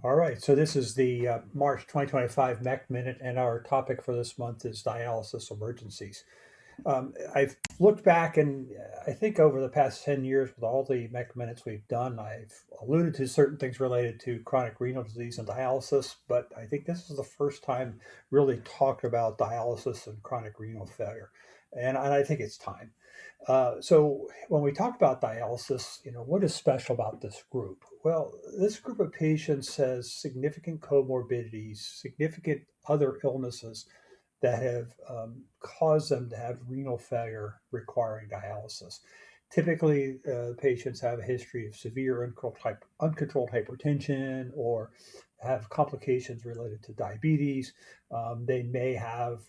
All right, so this is the March 2025 MEC Minute, and our topic for this month is dialysis emergencies. I've looked back, and I think over the past 10 years, with all the MEC Minutes we've done, I've alluded to certain things related to chronic renal disease and dialysis, but I think this is the first time really talked about dialysis and chronic renal failure, and I think it's time. So when we talk about dialysis, what is special about this group? Well, this group of patients has significant comorbidities, significant other illnesses that have caused them to have renal failure requiring dialysis. Typically, patients have a history of severe uncontrolled hypertension or have complications related to diabetes. They may have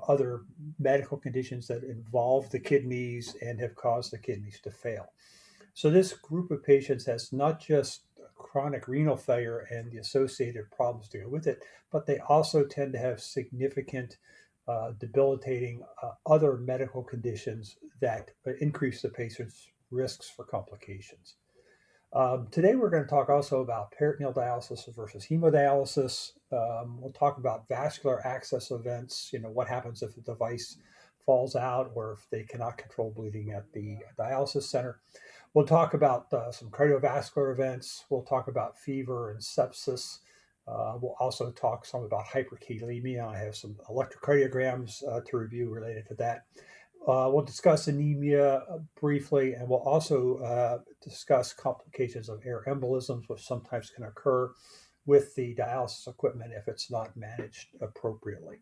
other medical conditions that involve the kidneys and have caused the kidneys to fail. So, this group of patients has not just chronic renal failure and the associated problems to go with it, but they also tend to have significant debilitating other medical conditions that increase the patient's risks for complications. Today, we're going to talk also about peritoneal dialysis versus hemodialysis. We'll talk about vascular access events, what happens if the device falls out or if they cannot control bleeding at the dialysis center. We'll talk about some cardiovascular events. We'll talk about fever and sepsis. We'll also talk some about hyperkalemia. I have some electrocardiograms to review related to that. We'll discuss anemia briefly, and we'll also discuss complications of air embolisms, which sometimes can occur with the dialysis equipment if it's not managed appropriately.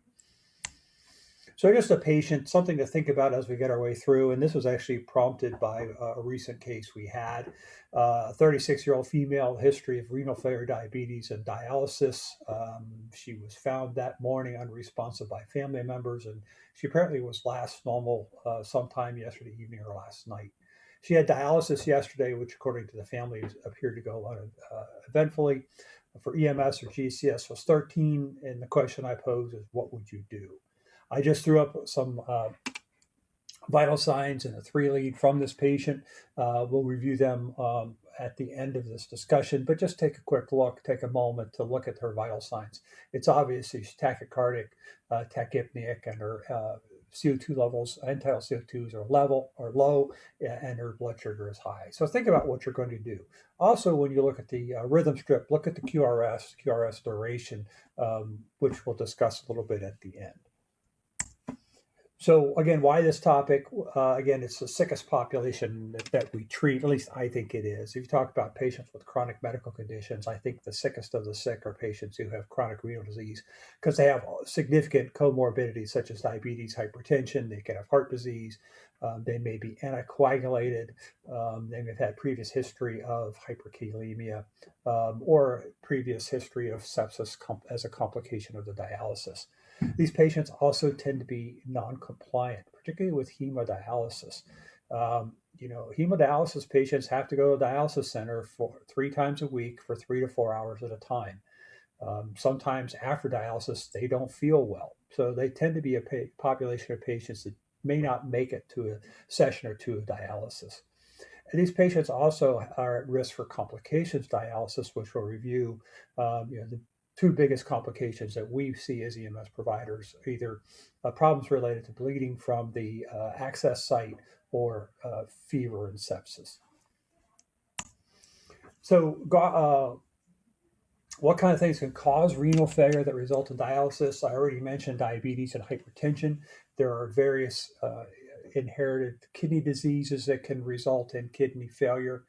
So just a patient, something to think about as we get our way through, and this was actually prompted by a recent case we had. A 36-year-old female, history of renal failure, diabetes, and dialysis. She was found that morning unresponsive by family members, and she apparently was last normal sometime yesterday evening or last night. She had dialysis yesterday, which according to the family appeared to go uneventfully. For EMS or GCS was 13, and the question I pose is, what would you do? I just threw up some vital signs and a 3-lead from this patient. We'll review them at the end of this discussion, but just take a quick look, take a moment to look at her vital signs. It's obvious she's tachycardic, tachypneic, and her CO2 levels, end-tidal CO2s are level or low, and her blood sugar is high. So think about what you're going to do. Also, when you look at the rhythm strip, look at the QRS duration, which we'll discuss a little bit at the end. So again, why this topic? Again, it's the sickest population that we treat, at least I think it is. If you talk about patients with chronic medical conditions, I think the sickest of the sick are patients who have chronic renal disease because they have significant comorbidities such as diabetes, hypertension, they can have heart disease, they may be anticoagulated, they may have had previous history of hyperkalemia, or previous history of sepsis as a complication of the dialysis. These patients also tend to be non-compliant, particularly with hemodialysis. Hemodialysis patients have to go to a dialysis center for 3 times a week for 3 to 4 hours at a time. Sometimes after dialysis, they don't feel well. So they tend to be a population of patients that may not make it to a session or two of dialysis. And these patients also are at risk for complications of dialysis, which we'll review. The 2 biggest complications that we see as EMS providers, either problems related to bleeding from the access site or fever and sepsis. So what kind of things can cause renal failure that result in dialysis? I already mentioned diabetes and hypertension. There are various inherited kidney diseases that can result in kidney failure.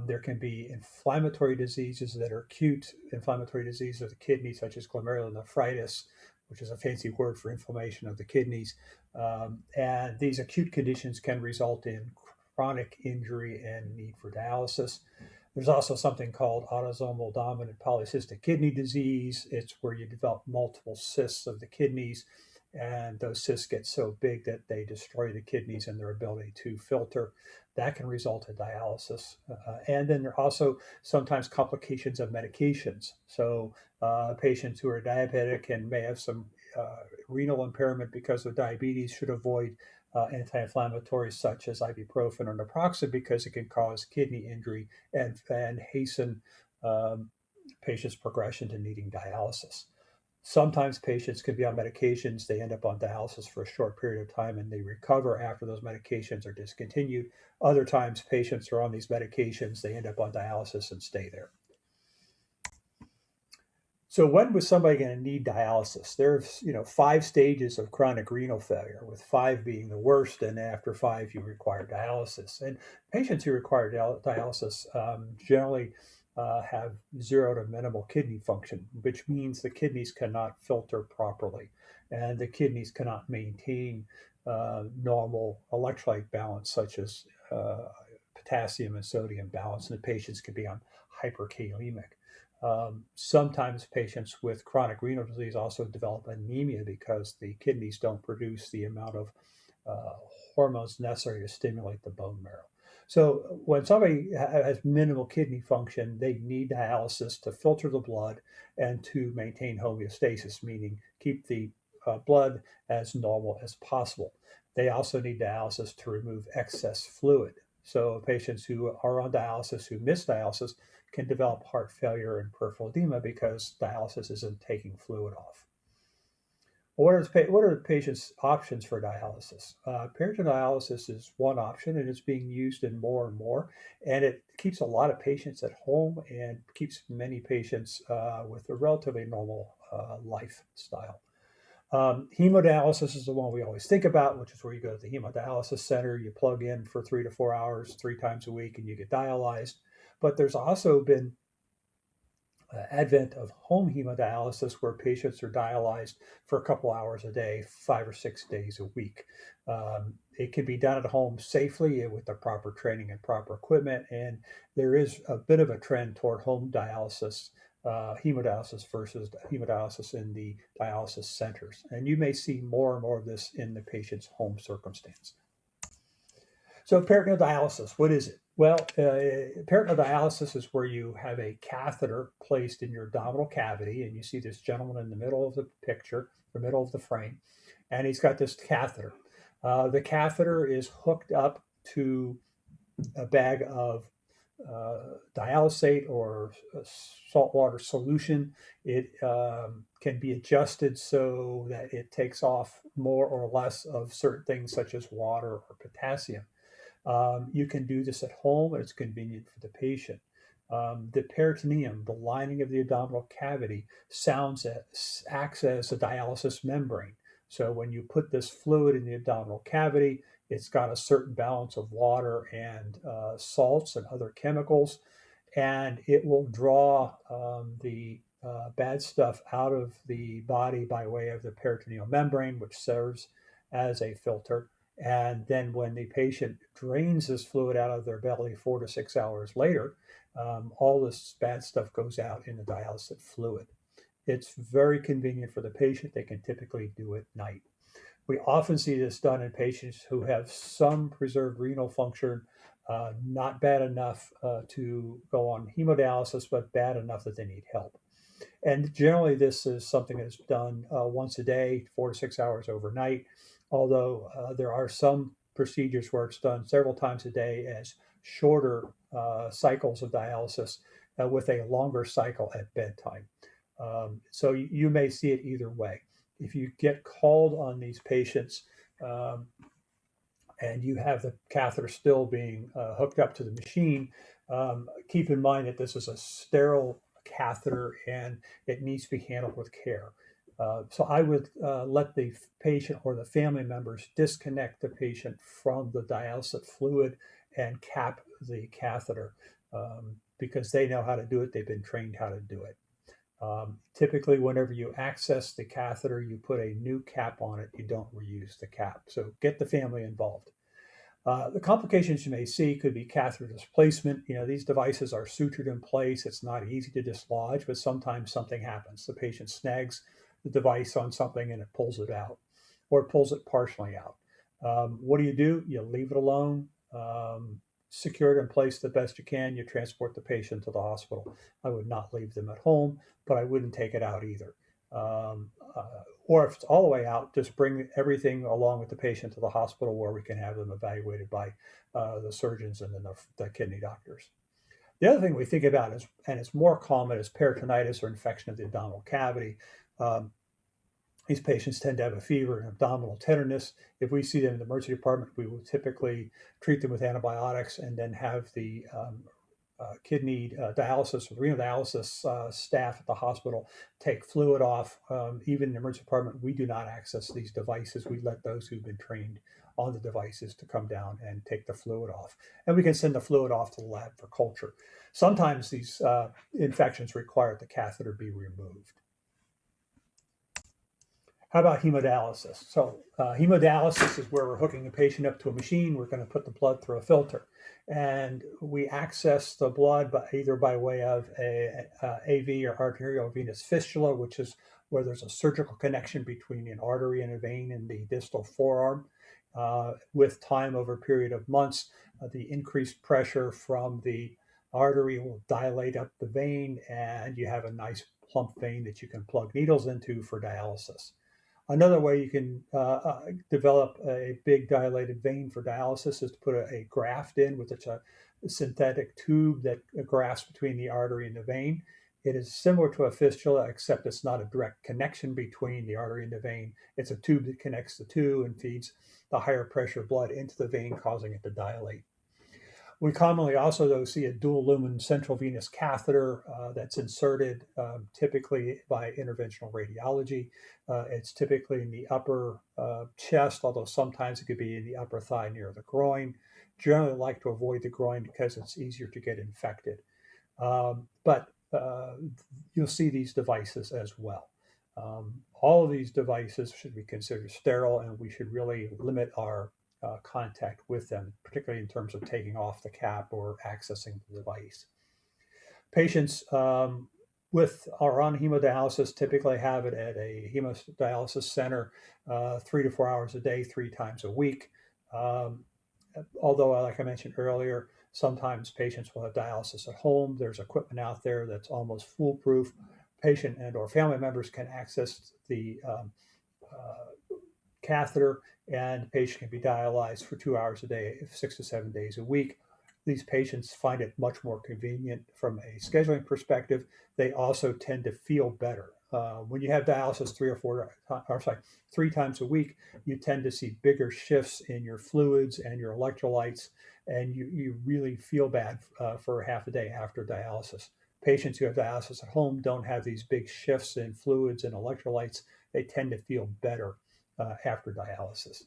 There can be inflammatory diseases that are acute inflammatory diseases of the kidney, such as glomerulonephritis, which is a fancy word for inflammation of the kidneys. And these acute conditions can result in chronic injury and need for dialysis. There's also something called autosomal dominant polycystic kidney disease. It's where you develop multiple cysts of the kidneys, and those cysts get so big that they destroy the kidneys and their ability to filter. That can result in dialysis. And then there are also sometimes complications of medications. So patients who are diabetic and may have some renal impairment because of diabetes should avoid anti-inflammatories such as ibuprofen or naproxen because it can cause kidney injury and hasten patient's progression to needing dialysis. Sometimes patients can be on medications, they end up on dialysis for a short period of time and they recover after those medications are discontinued. Other times patients are on these medications, they end up on dialysis and stay there. So when was somebody going to need dialysis? There's 5 stages of chronic renal failure, with 5 being the worst, and after 5 you require dialysis. And patients who require dialysis generally have zero to minimal kidney function, which means the kidneys cannot filter properly, and the kidneys cannot maintain normal electrolyte balance, such as potassium and sodium balance, and the patients can be on hyperkalemic. Sometimes patients with chronic renal disease also develop anemia because the kidneys don't produce the amount of uh, hormones necessary to stimulate the bone marrow. So when somebody has minimal kidney function, they need dialysis to filter the blood and to maintain homeostasis, meaning keep the blood as normal as possible. They also need dialysis to remove excess fluid. So patients who are on dialysis, who miss dialysis, can develop heart failure and peripheral edema because dialysis isn't taking fluid off. What are the patient's options for dialysis? Peritoneal dialysis is one option, and it's being used in more and more. And it keeps a lot of patients at home and keeps many patients with a relatively normal lifestyle. Hemodialysis is the one we always think about, which is where you go to the hemodialysis center, you plug in for 3 to 4 hours, 3 times a week, and you get dialyzed. But there's also been advent of home hemodialysis, where patients are dialyzed for a couple hours a day, 5 or 6 days a week. It can be done at home safely with the proper training and proper equipment, and there is a bit of a trend toward home dialysis, hemodialysis versus hemodialysis in the dialysis centers. And you may see more and more of this in the patient's home circumstance. So peritoneal dialysis, what is it? Well, peritoneal dialysis is where you have a catheter placed in your abdominal cavity, and you see this gentleman in the middle of the picture, the middle of the frame, and he's got this catheter. The catheter is hooked up to a bag of dialysate or saltwater solution. It can be adjusted so that it takes off more or less of certain things such as water or potassium. You can do this at home, and it's convenient for the patient. The peritoneum, the lining of the abdominal cavity, acts as a dialysis membrane. So when you put this fluid in the abdominal cavity, it's got a certain balance of water and salts and other chemicals, and it will draw the bad stuff out of the body by way of the peritoneal membrane, which serves as a filter. And then when the patient drains this fluid out of their belly 4 to 6 hours later, all this bad stuff goes out in the dialysate fluid. It's very convenient for the patient. They can typically do it at night. We often see this done in patients who have some preserved renal function, not bad enough to go on hemodialysis, but bad enough that they need help. And generally, this is something that's done once a day, 4 to 6 hours overnight, although there are some procedures where it's done several times a day as shorter cycles of dialysis with a longer cycle at bedtime. So you may see it either way. If you get called on these patients and you have the catheter still being hooked up to the machine, keep in mind that this is a sterile catheter and it needs to be handled with care. So I would let the patient or the family members disconnect the patient from the dialysate fluid and cap the catheter because they know how to do it. They've been trained how to do it. Typically, whenever you access the catheter, you put a new cap on it. You don't reuse the cap. So get the family involved. The complications you may see could be catheter displacement. These devices are sutured in place. It's not easy to dislodge, but sometimes something happens. The patient snags the device on something and it pulls it out, or it pulls it partially out. What do? You leave it alone, secure it in place the best you can. You transport the patient to the hospital. I would not leave them at home, but I wouldn't take it out either. Or if it's all the way out, just bring everything along with the patient to the hospital where we can have them evaluated by the surgeons and then the kidney doctors. The other thing we think about is, and it's more common, is peritonitis or infection of the abdominal cavity. Um, these patients tend to have a fever and abdominal tenderness. If we see them in the emergency department, we will typically treat them with antibiotics and then have the kidney dialysis or renal dialysis staff at the hospital take fluid off. Even in the emergency department, we do not access these devices. We let those who've been trained on the devices to come down and take the fluid off. And we can send the fluid off to the lab for culture. Sometimes these infections require the catheter be removed. How about hemodialysis? So hemodialysis is where we're hooking a patient up to a machine. We're going to put the blood through a filter, and we access the blood either by way of a AV or arterial venous fistula, which is where there's a surgical connection between an artery and a vein in the distal forearm. With time over a period of months, the increased pressure from the artery will dilate up the vein, and you have a nice plump vein that you can plug needles into for dialysis. Another way you can develop a big dilated vein for dialysis is to put a graft in, with a synthetic tube that grafts between the artery and the vein. It is similar to a fistula, except it's not a direct connection between the artery and the vein. It's a tube that connects the two and feeds the higher pressure blood into the vein, causing it to dilate. We commonly also, though, see a dual lumen central venous catheter that's inserted typically by interventional radiology. It's typically in the upper chest, although sometimes it could be in the upper thigh near the groin. Generally like to avoid the groin because it's easier to get infected. But you'll see these devices as well. All of these devices should be considered sterile, and we should really limit our contact with them, particularly in terms of taking off the cap or accessing the device. Patients with our on hemodialysis typically have it at a hemodialysis center 3 to 4 hours a day, 3 times a week. Although, like I mentioned earlier, sometimes patients will have dialysis at home. There's equipment out there that's almost foolproof. Patient and or family members can access the catheter, and the patient can be dialyzed for 2 hours a day, 6 to 7 days a week. These patients find it much more convenient from a scheduling perspective. They also tend to feel better. When you have dialysis 3 times a week, you tend to see bigger shifts in your fluids and your electrolytes, and you really feel bad for half a day after dialysis. Patients who have dialysis at home don't have these big shifts in fluids and electrolytes. They tend to feel better after dialysis.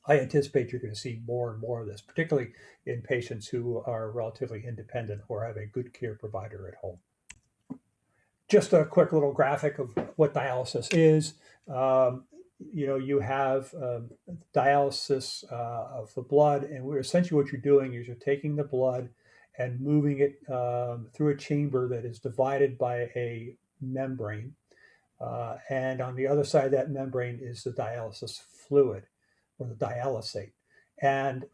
I anticipate you're going to see more and more of this, particularly in patients who are relatively independent or have a good care provider at home. Just a quick little graphic of what dialysis is. You have dialysis of the blood, and essentially what you're doing is you're taking the blood and moving it through a chamber that is divided by a membrane. And on the other side of that membrane is the dialysis fluid, or the dialysate. And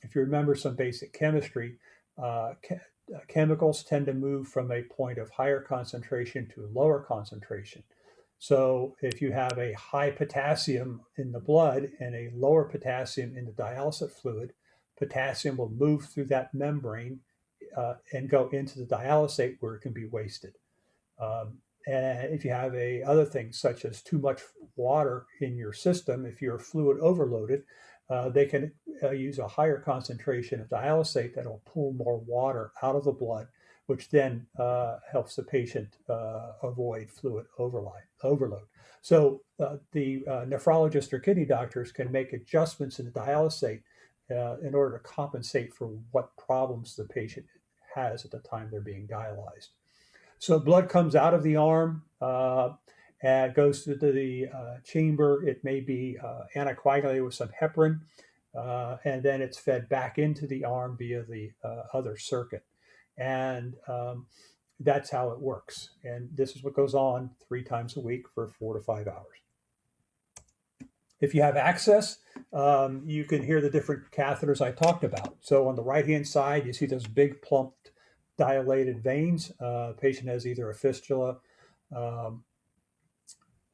if you remember some basic chemistry, chemicals tend to move from a point of higher concentration to lower concentration. So if you have a high potassium in the blood and a lower potassium in the dialysate fluid, potassium will move through that membrane and go into the dialysate, where it can be wasted. And if you have other things such as too much water in your system, if you're fluid overloaded, they can use a higher concentration of dialysate that will pull more water out of the blood, which then helps the patient avoid fluid overload. So the nephrologist or kidney doctors can make adjustments in the dialysate in order to compensate for what problems the patient has at the time they're being dialyzed. So blood comes out of the arm and goes to the chamber. It may be anticoagulated with some heparin, and then it's fed back into the arm via the other circuit. And that's how it works. And this is what goes on 3 times a week for 4 to 5 hours. If you have access, you can hear the different catheters I talked about. So on the right-hand side, you see those big plumped dilated veins. Patient has either a fistula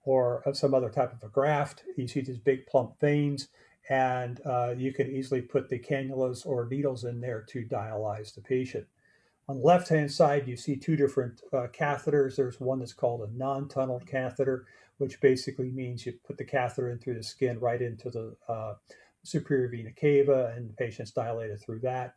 or some other type of a graft. You see these big plump veins, and you can easily put the cannulas or needles in there to dialyze the patient. On the left-hand side, you see two different catheters. There's one that's called a non-tunneled catheter, which basically means you put the catheter in through the skin right into the superior vena cava, and the patient's dilated through that.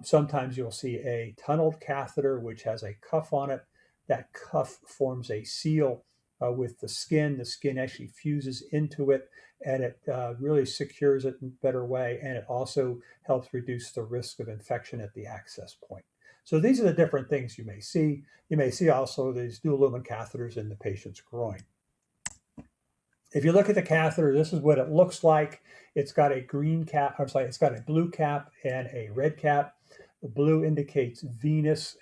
Sometimes you'll see a tunneled catheter, which has a cuff on it. That cuff forms a seal with the skin. The skin actually fuses into it, and it really secures it in a better way, and it also helps reduce the risk of infection at the access point. So these are the different things you may see. You may see also these dual lumen catheters in the patient's groin. If you look at the catheter, this is what it looks like. It's got a green cap, I'm sorry, it's got a blue cap and a red cap. The blue indicates venous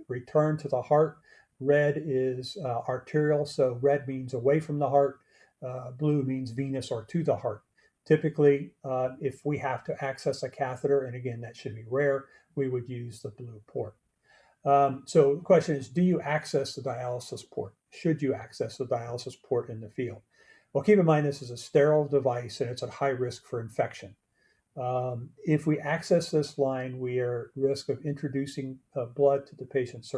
return to the heart. Red is arterial, so red means away from the heart. Blue means venous or to the heart. Typically, if we have to access a catheter, and again, that should be rare, we would use the blue port. So the question is, do you access the dialysis port? Should you access the dialysis port in the field? Well, keep in mind this is a sterile device and it's at high risk for infection. If we access this line, we are at risk of introducing blood to the patient's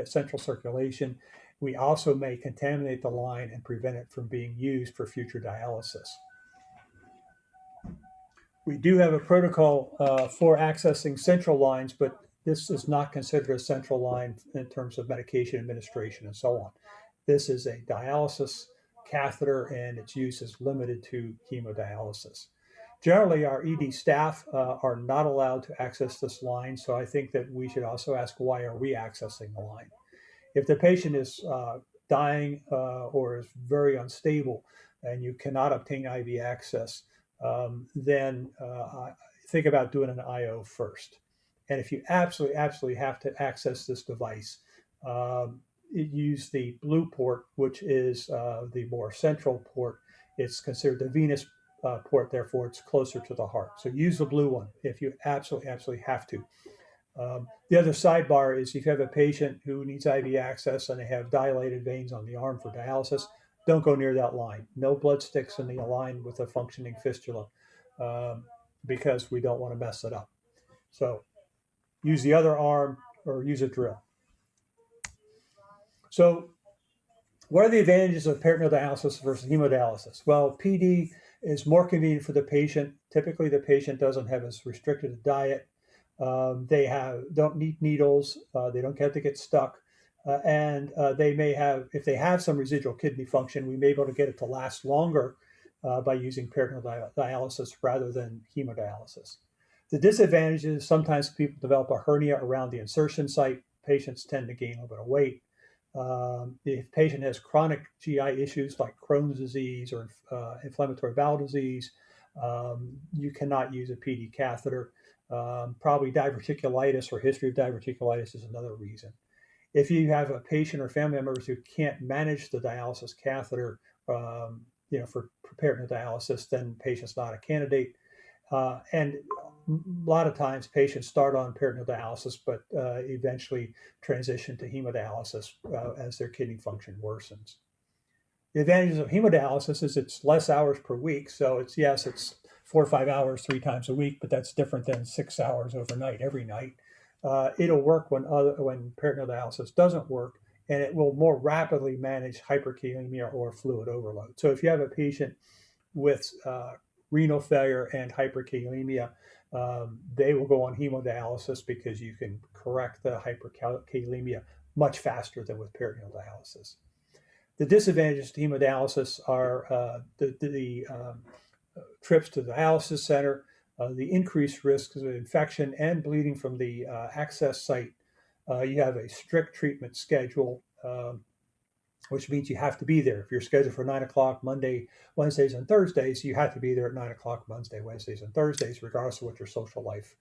central circulation. We also may contaminate the line and prevent it from being used for future dialysis. We do have a protocol for accessing central lines, but this is not considered a central line in terms of medication administration and so on. This is a dialysis catheter, and its use is limited to hemodialysis. Generally, our ED staff are not allowed to access this line, so I think that we should also ask, why are we accessing the line? If the patient is dying or is very unstable and you cannot obtain IV access, then think about doing an IO first. And if you absolutely have to access this device, use the blue port, which is the more central port. It's considered the venous port, therefore it's closer to the heart. So use the blue one if you absolutely have to. The other sidebar is if you have a patient who needs IV access and they have dilated veins on the arm for dialysis, don't go near that line. No blood sticks in the line with a functioning fistula because we don't want to mess it up. So use the other arm or use a drill. So what are the advantages of peritoneal dialysis versus hemodialysis? Well, PD is more convenient for the patient. Typically, the patient doesn't have as restricted a diet. They don't need needles. They don't have to get stuck. And they may have, if they have some residual kidney function, we may be able to get it to last longer by using peritoneal dialysis rather than hemodialysis. The disadvantage is sometimes people develop a hernia around the insertion site. Patients tend to gain a little bit of weight. If the patient has chronic GI issues like Crohn's disease or inflammatory bowel disease, you cannot use a PD catheter. Probably diverticulitis or history of diverticulitis is another reason. If you have a patient or family members who can't manage the dialysis catheter, for peritoneal dialysis, then the patient's not a candidate. And a lot of times patients start on peritoneal dialysis, but eventually transition to hemodialysis as their kidney function worsens. The advantages of hemodialysis is it's less hours per week. So it's 4 or 5 hours 3 times a week, but that's different than 6 hours overnight every night. It'll work when peritoneal dialysis doesn't work, and it will more rapidly manage hyperkalemia or fluid overload. So if you have a patient with renal failure and hyperkalemia, they will go on hemodialysis because you can correct the hyperkalemia much faster than with peritoneal dialysis. The disadvantages to hemodialysis are the trips to the dialysis center, the increased risks of infection and bleeding from the access site. You have a strict treatment schedule, which means you have to be there. If you're scheduled for 9 o'clock Monday, Wednesdays, and Thursdays, you have to be there at 9 o'clock Wednesday, Wednesdays, and Thursdays, regardless of what your social life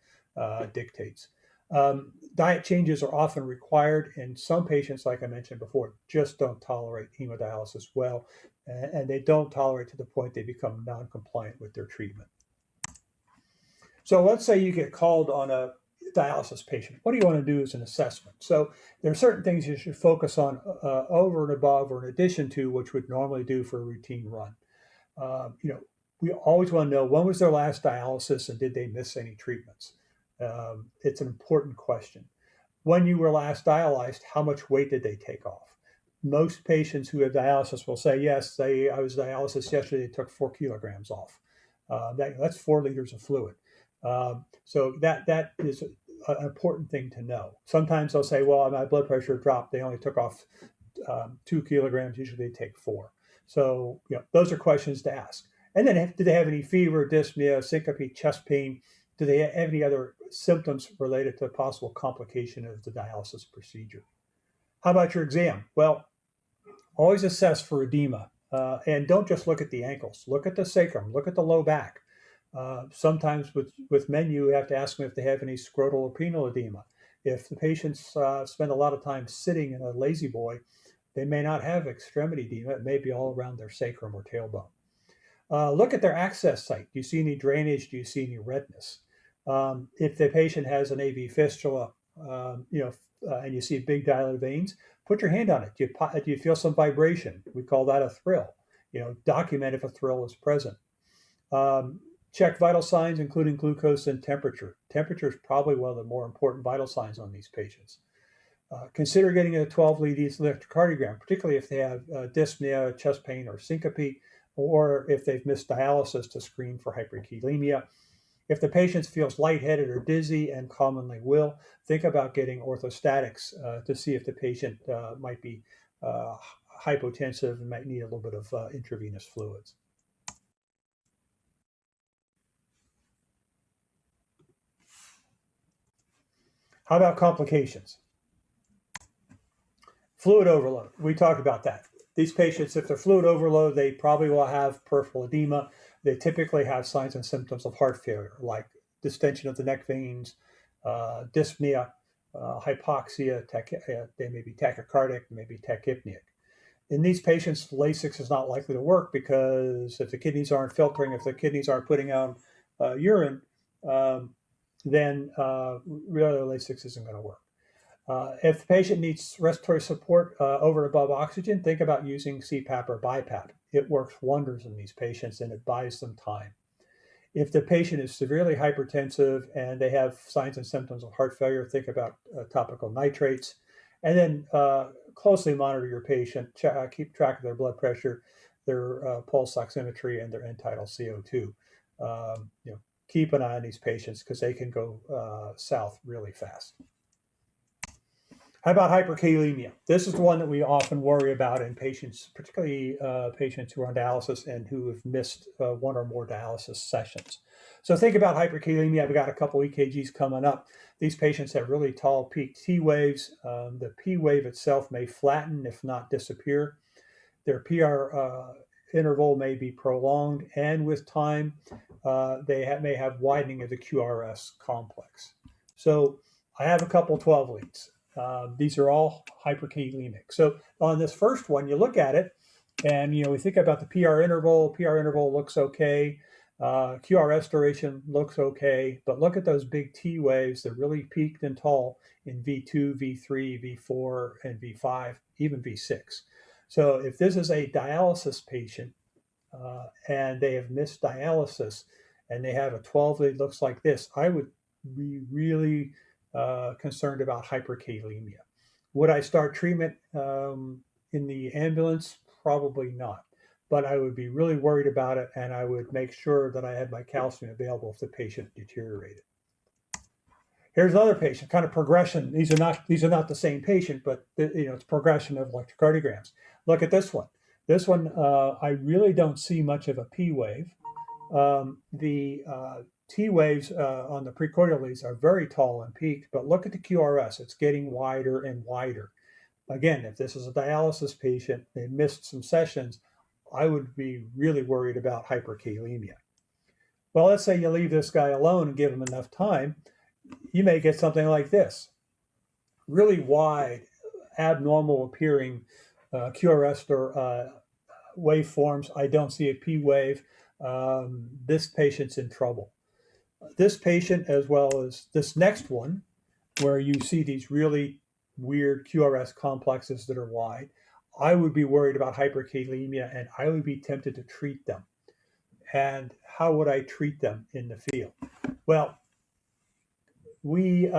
dictates. Diet changes are often required, and some patients, like I mentioned before, just don't tolerate hemodialysis well, and they don't tolerate to the point they become non-compliant with their treatment. So let's say you get called on a dialysis patient. What do you want to do as an assessment? So there are certain things you should focus on over and above or in addition to what you would normally do for a routine run. we always want to know when was their last dialysis and did they miss any treatments. It's an important question. When you were last dialyzed, how much weight did they take off? Most patients who have dialysis will say, yes, I was dialysis yesterday, they took 4 kilograms off. That's 4 liters of fluid. So that is an important thing to know. Sometimes they'll say, well, my blood pressure dropped. They only took off 2 kilograms. Usually they take 4. So those are questions to ask. And then do they have any fever, dyspnea, syncope, chest pain? Do they have any other symptoms related to a possible complication of the dialysis procedure? How about your exam? Well, always assess for edema. And don't just look at the ankles. Look at the sacrum. Look at the low back. Sometimes with men, you have to ask them if they have any scrotal or penile edema. If the patients spend a lot of time sitting in a lazy boy, they may not have extremity edema. It may be all around their sacrum or tailbone. Look at their access site. Do you see any drainage? Do you see any redness? If the patient has an AV fistula, and you see big dilated veins, put your hand on it. Do you feel some vibration? We call that a thrill. Document if a thrill is present. Check vital signs, including glucose and temperature. Temperature is probably one of the more important vital signs on these patients. Consider getting a 12-lead electrocardiogram, particularly if they have dyspnea, chest pain, or syncope, or if they've missed dialysis to screen for hyperkalemia. If the patient feels lightheaded or dizzy, and commonly will, think about getting orthostatics to see if the patient might be hypotensive and might need a little bit of intravenous fluids. How about complications? Fluid overload. We talked about that. These patients, if they're fluid overload, they probably will have peripheral edema. They typically have signs and symptoms of heart failure, like distension of the neck veins, dyspnea, hypoxia, they may be tachycardic, maybe tachypneic. In these patients, Lasix is not likely to work because if the kidneys aren't filtering, if the kidneys aren't putting out urine, then really Lasix isn't going to work. If the patient needs respiratory support over and above oxygen, think about using CPAP or BiPAP. It works wonders in these patients and it buys them time. If the patient is severely hypertensive and they have signs and symptoms of heart failure, think about topical nitrates. And then closely monitor your patient, keep track of their blood pressure, their pulse oximetry, and their end-tidal CO2. Keep an eye on these patients because they can go south really fast. How about hyperkalemia? This is the one that we often worry about in patients, particularly patients who are on dialysis and who have missed one or more dialysis sessions. So think about hyperkalemia. We've got a couple EKGs coming up. These patients have really tall peak T waves. The P wave itself may flatten, if not disappear. Their PR interval may be prolonged, and with time, they may have widening of the QRS complex. So I have a couple 12 leads. These are all hyperkalemic. So on this first one, you look at it and, we think about the PR interval. PR interval looks okay. QRS duration looks okay. But look at those big T waves. They're really peaked and tall in V2, V3, V4, and V5, even V6. So if this is a dialysis patient and they have missed dialysis and they have a 12 lead looks like this, I would be really concerned about hyperkalemia. Would I start treatment in the ambulance? Probably not. But I would be really worried about it, and I would make sure that I had my calcium available if the patient deteriorated. Here's another patient, kind of progression. These are not the same patient, but it's progression of electrocardiograms. Look at this one. This one, I really don't see much of a P wave. The T waves on the precordial leads are very tall and peaked, but look at the QRS. It's getting wider and wider. Again, if this is a dialysis patient, they missed some sessions, I would be really worried about hyperkalemia. Well, let's say you leave this guy alone and give him enough time, you may get something like this. Really wide, abnormal appearing QRS or waveforms. I don't see a P wave. This patient's in trouble. This patient, as well as this next one, where you see these really weird QRS complexes that are wide, I would be worried about hyperkalemia and I would be tempted to treat them. And how would I treat them in the field? Well, we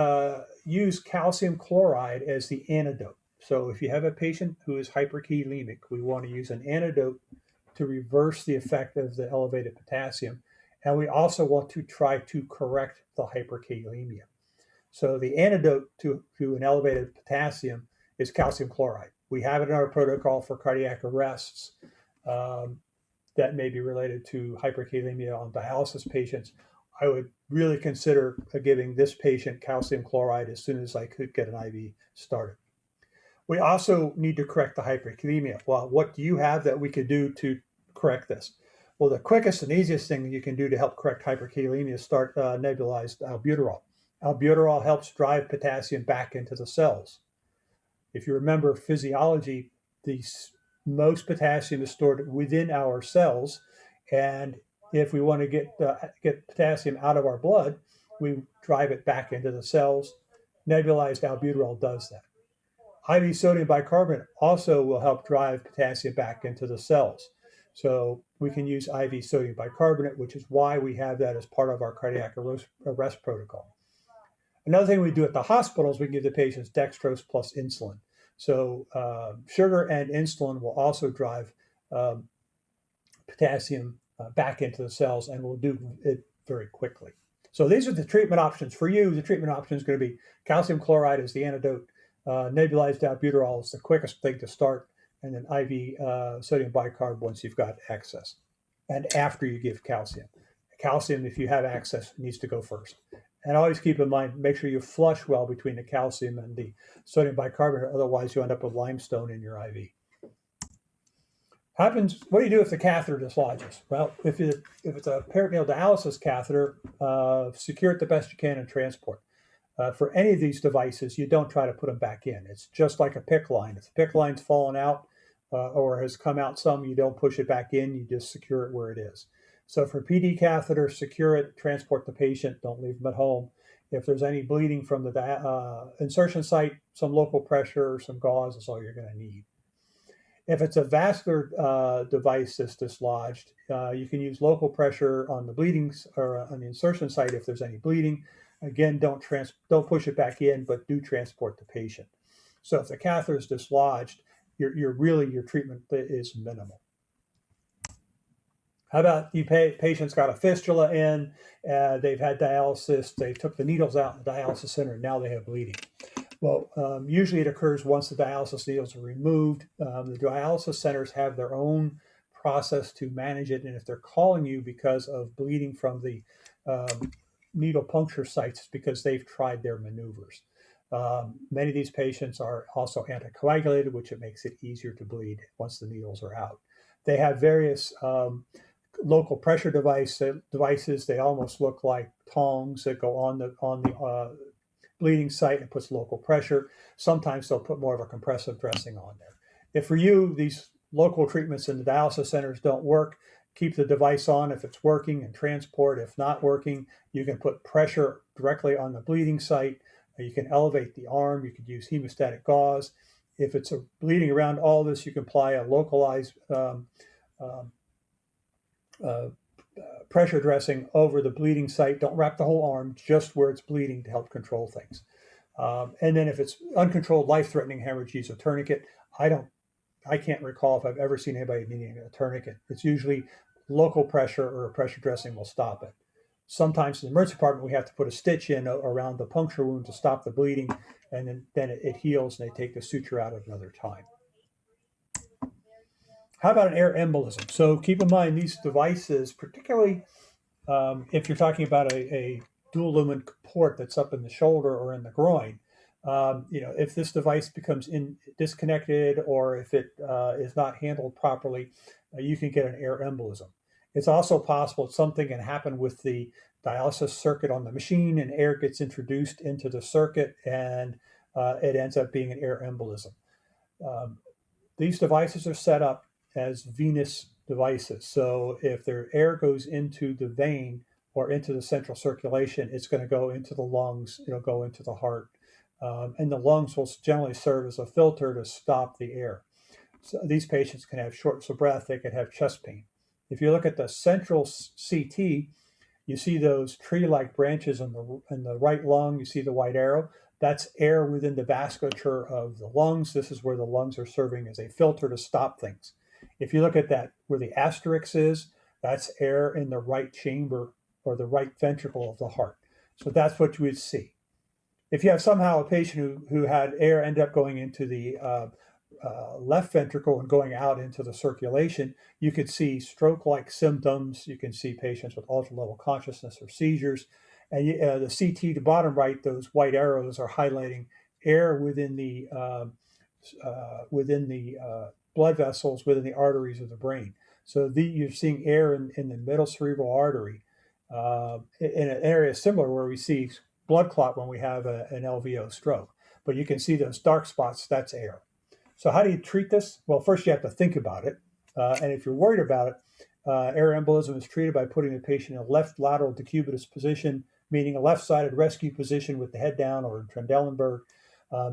use calcium chloride as the antidote. So if you have a patient who is hyperkalemic, we want to use an antidote to reverse the effect of the elevated potassium. And we also want to try to correct the hyperkalemia. So the antidote to an elevated potassium is calcium chloride. We have it in our protocol for cardiac arrests um, that may be related to hyperkalemia on dialysis patients. I would really consider giving this patient calcium chloride as soon as I could get an IV started. We also need to correct the hyperkalemia. Well, what do you have that we could do to correct this? Well, the quickest and easiest thing you can do to help correct hyperkalemia is start nebulized albuterol. Albuterol helps drive potassium back into the cells. If you remember physiology, most potassium is stored within our cells, and if we want to get potassium out of our blood, we drive it back into the cells. Nebulized albuterol does that. IV sodium bicarbonate also will help drive potassium back into the cells. So we can use IV sodium bicarbonate, which is why we have that as part of our cardiac arrest protocol. Another thing we do at the hospitals, we give the patients dextrose plus insulin. So sugar and insulin will also drive potassium back into the cells, and will do it very quickly. So these are the treatment options for you. The treatment option is going to be calcium chloride as the antidote, nebulized albuterol is the quickest thing to start, and then IV sodium bicarb once you've got access, and after you give calcium. Calcium, if you have access, needs to go first. And always keep in mind, make sure you flush well between the calcium and the sodium bicarbonate, otherwise you end up with limestone in your IV. What do you do if the catheter dislodges? Well, if it's a peritoneal dialysis catheter, secure it the best you can and transport. For any of these devices, you don't try to put them back in. It's just like a PICC line. If the PICC line's fallen out or has come out some, you don't push it back in, you just secure it where it is. So for PD catheter, secure it, transport the patient, don't leave them at home. If there's any bleeding from the insertion site, some local pressure, some gauze is all you're going to need. If it's a vascular device that's dislodged, you can use local pressure on the bleedings or on the insertion site if there's any bleeding. Again, don't push it back in, but do transport the patient. So if the catheter is dislodged, your treatment is minimal. How about the patient's got a fistula in, they've had dialysis, they took the needles out in the dialysis center, and now they have bleeding. Well, usually it occurs once the dialysis needles are removed. The dialysis centers have their own process to manage it, and if they're calling you because of bleeding from the needle puncture sites, it's because they've tried their maneuvers. Many of these patients are also anticoagulated, which it makes it easier to bleed once the needles are out. They have various local pressure devices. They almost look like tongs that go on the bleeding site and puts local pressure. Sometimes they'll put more of a compressive dressing on there. If for you, these local treatments in the dialysis centers don't work, keep the device on if it's working and transport. If not working, you can put pressure directly on the bleeding site. You can elevate the arm. You could use hemostatic gauze. If it's bleeding around all this, you can apply a localized pressure dressing over the bleeding site. Don't wrap the whole arm, just where it's bleeding to help control things. And then if it's uncontrolled life-threatening hemorrhage, use a tourniquet. I can't recall if I've ever seen anybody needing a tourniquet. It's usually local pressure or a pressure dressing will stop it. Sometimes in the emergency department, we have to put a stitch in around the puncture wound to stop the bleeding, and then it heals and they take the suture out at another time. How about an air embolism? So keep in mind these devices, particularly if you're talking about a dual lumen port that's up in the shoulder or in the groin, if this device becomes disconnected or if it is not handled properly, you can get an air embolism. It's also possible something can happen with the dialysis circuit on the machine and air gets introduced into the circuit and it ends up being an air embolism. These devices are set up as venous devices. So if their air goes into the vein or into the central circulation, it's going to go into the lungs, it'll go into the heart. And the lungs will generally serve as a filter to stop the air. So these patients can have shortness of breath, they can have chest pain. If you look at the central CT, you see those tree-like branches in the right lung. You see the white arrow. That's air within the vasculature of the lungs. This is where the lungs are serving as a filter to stop things. If you look at that, where the asterisk is, that's air in the right chamber or the right ventricle of the heart. So that's what you would see. If you have somehow a patient who had air end up going into the left ventricle and going out into the circulation, you could see stroke-like symptoms. You can see patients with altered level consciousness or seizures. And the CT to bottom right, those white arrows are highlighting air within the blood vessels, within the arteries of the brain. So you're seeing air in the middle cerebral artery in an area similar where we see blood clot when we have an LVO stroke. But you can see those dark spots, that's air. So how do you treat this? Well, first you have to think about it. And if you're worried about it, air embolism is treated by putting the patient in a left lateral decubitus position, meaning a left-sided rescue position with the head down, or Trendelenburg.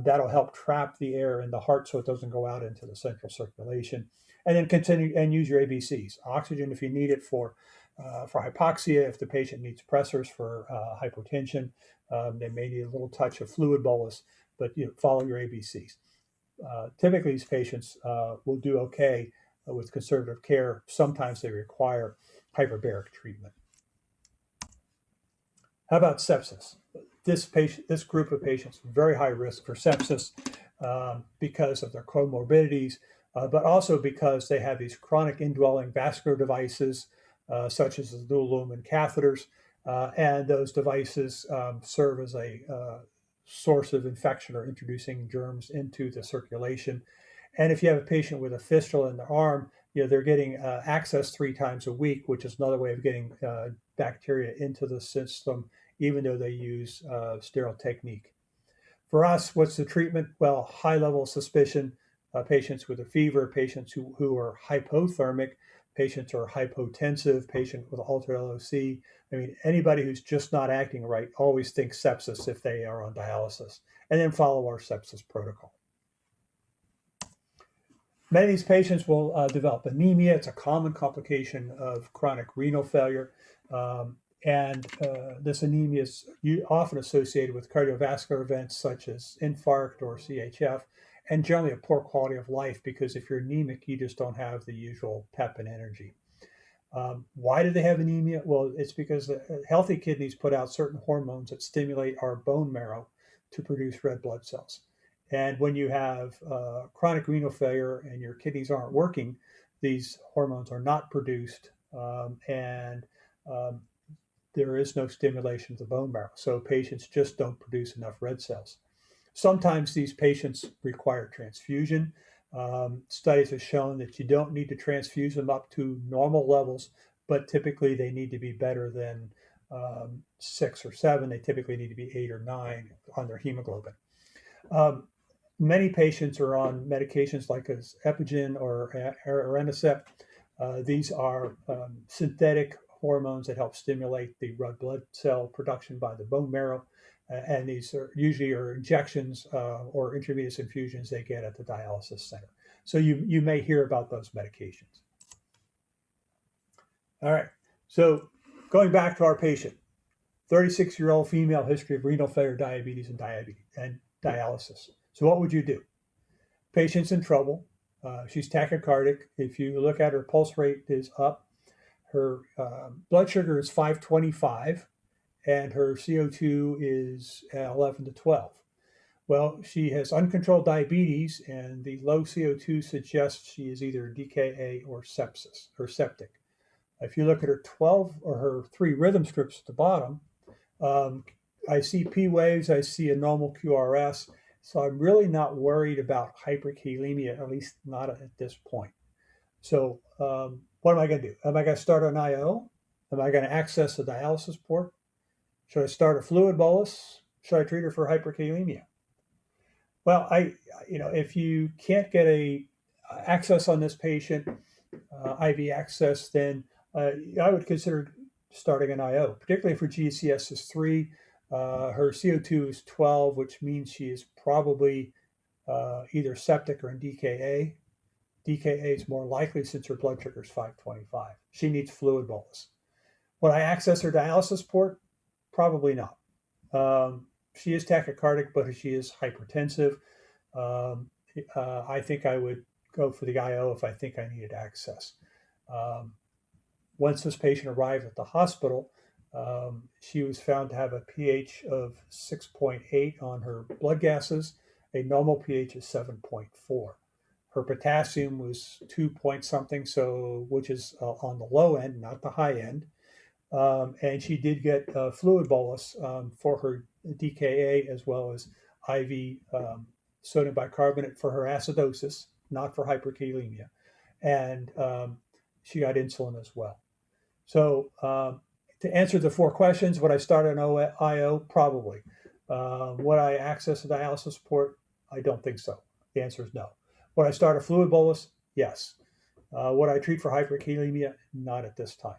That'll help trap the air in the heart so it doesn't go out into the central circulation. And then continue and use your ABCs. Oxygen if you need it for hypoxia, if the patient needs pressors for hypotension. They may need a little touch of fluid bolus, but follow your ABCs. Typically, these patients will do okay with conservative care. Sometimes they require hyperbaric treatment. How about sepsis? This group of patients, very high risk for sepsis because of their comorbidities, but also because they have these chronic indwelling vascular devices, such as the dual lumen catheters, and those devices serve as a source of infection or introducing germs into the circulation. And if you have a patient with a fistula in the arm, they're getting access 3 times a week, which is another way of getting bacteria into the system, even though they use sterile technique. For us, what's the treatment? Well, high level suspicion, patients with a fever, patients who are hypothermic, patients who are hypotensive, patient with altered LOC. I mean, anybody who's just not acting right, always think sepsis if they are on dialysis, and then follow our sepsis protocol. Many of these patients will develop anemia. It's a common complication of chronic renal failure. This anemia is often associated with cardiovascular events such as infarct or CHF, and generally a poor quality of life, because if you're anemic, you just don't have the usual pep and energy. Why do they have anemia? Well, it's because healthy kidneys put out certain hormones that stimulate our bone marrow to produce red blood cells. And when you have chronic renal failure and your kidneys aren't working, these hormones are not produced, and there is no stimulation of the bone marrow. So patients just don't produce enough red cells. Sometimes these patients require transfusion. Studies have shown that you don't need to transfuse them up to normal levels, but typically they need to be better than 6 or 7. They typically need to be 8 or 9 on their hemoglobin. Many patients are on medications like Epigen or Arinesept. These are synthetic hormones that help stimulate the red blood cell production by the bone marrow. And these are usually injections or intravenous infusions they get at the dialysis center. So you may hear about those medications. All right, so going back to our patient, 36-year-old female, history of renal failure, diabetes, and dialysis. So what would you do? Patient's in trouble. She's tachycardic. If you look at her pulse rate is up. Her blood sugar is 525, and her CO2 is 11 to 12. Well, she has uncontrolled diabetes, and the low CO2 suggests she is either DKA or sepsis or septic. If you look at her 12 or her 3 rhythm strips at the bottom, I see P waves, I see a normal QRS, so I'm really not worried about hyperkalemia, at least not at this point. So what am I going to do? Am I going to start an IO? Am I going to access the dialysis port? Should I start a fluid bolus? Should I treat her for hyperkalemia? Well, if you can't get access on this patient, IV access, then I would consider starting an IO, particularly if her GCS is 3. Her CO2 is 12, which means she is probably either septic or in DKA. DKA is more likely since her blood sugar is 525. She needs fluid bolus. Would I access her dialysis port? Probably not. She is tachycardic, but she is hypertensive. Um, I think I would go for the IO if I think I needed access. Um, Once this patient arrived at the hospital, she was found to have a pH of 6.8 on her blood gases. A normal pH is 7.4. Her potassium was 2 point something, so which is on the low end, not the high end. And she did get fluid bolus for her DKA as well as IV sodium bicarbonate for her acidosis, not for hyperkalemia. And she got insulin as well. So to answer the 4 questions, would I start an IO? Probably. Would I access a dialysis port? I don't think so. The answer is no. Would I start a fluid bolus? Yes. Would I treat for hyperkalemia? Not at this time.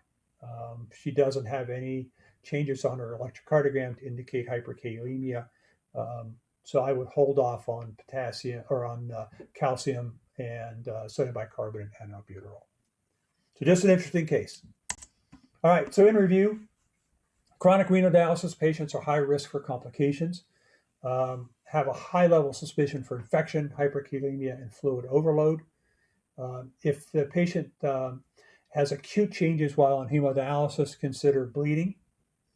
She doesn't have any changes on her electrocardiogram to indicate hyperkalemia. So I would hold off on potassium or on calcium and sodium bicarbonate and albuterol. So just an interesting case. All right, so in review, chronic renal dialysis patients are high risk for complications, have a high level suspicion for infection, hyperkalemia, and fluid overload. If the patient has acute changes while on hemodialysis, consider bleeding,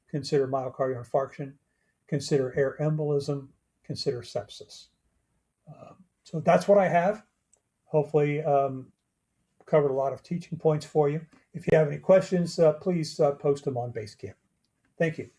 consider myocardial infarction, consider air embolism, consider sepsis. So that's what I have. Hopefully covered a lot of teaching points for you. If you have any questions, please post them on Basecamp. Thank you.